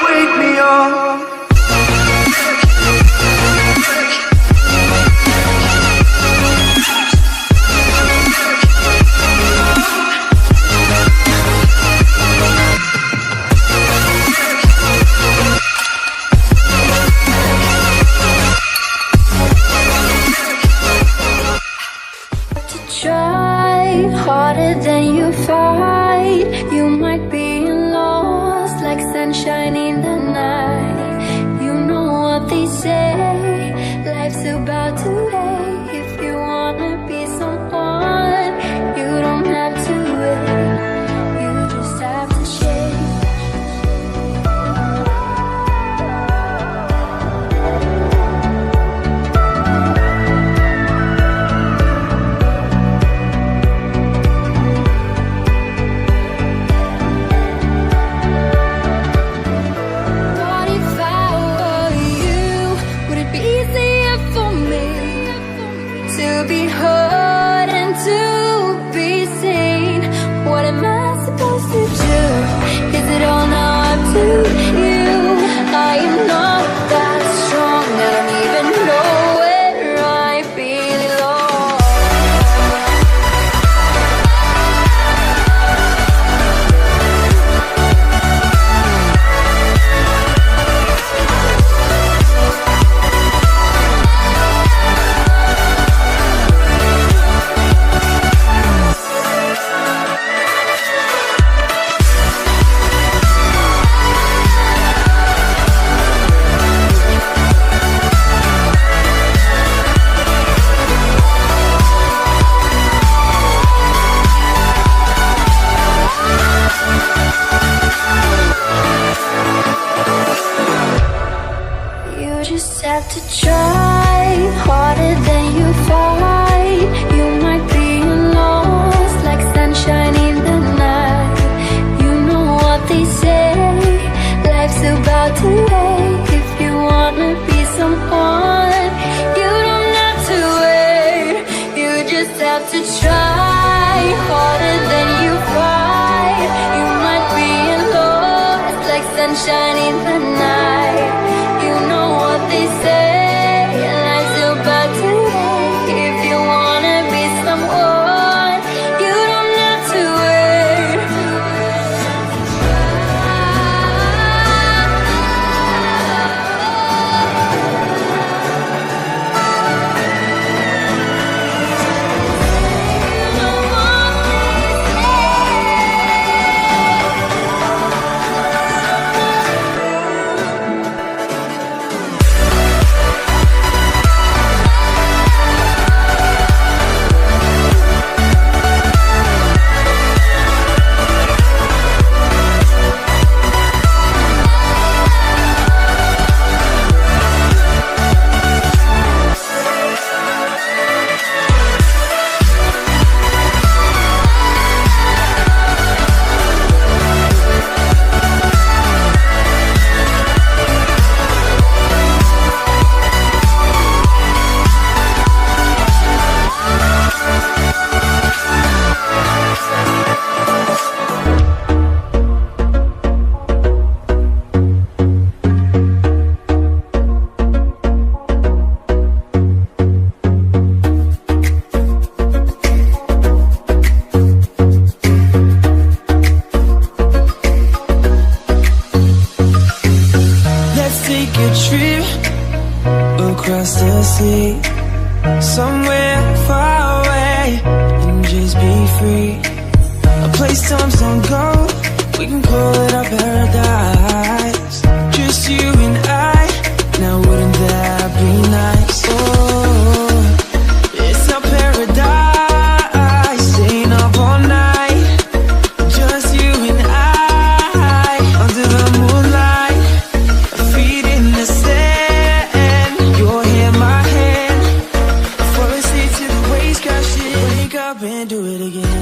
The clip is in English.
Wake me up. Try harder than you fight. You might be lost like sunshine in the night. You know what they say, life's about today. If you wanna be someone, you don't have to wait. You just have to change. To be heard and to be seen. What am I supposed to do? Is it all now up to you? I am not that strong. I don't even know where I belong. Just have to try harder than you fight. You might be lost like sunshine in the night. You know what they say, life's about today. If you wanna be someone, you don't have to wait. You just have to try harder than you fight. You might be lost like sunshine in the night. You know what they say, life's about today. If you wanna be someone, you don't have to wait. across the sea, somewhere far away, and just be free. A place times don't go, we can call it our paradise. Just you and I, now wouldn't that be nice? Oh, it's our paradise, staying up all night. Just you and I, under the moonlight, our feet in the sand, your hair, my hand, fall asleep to the waves crashing. Wake up and do it again.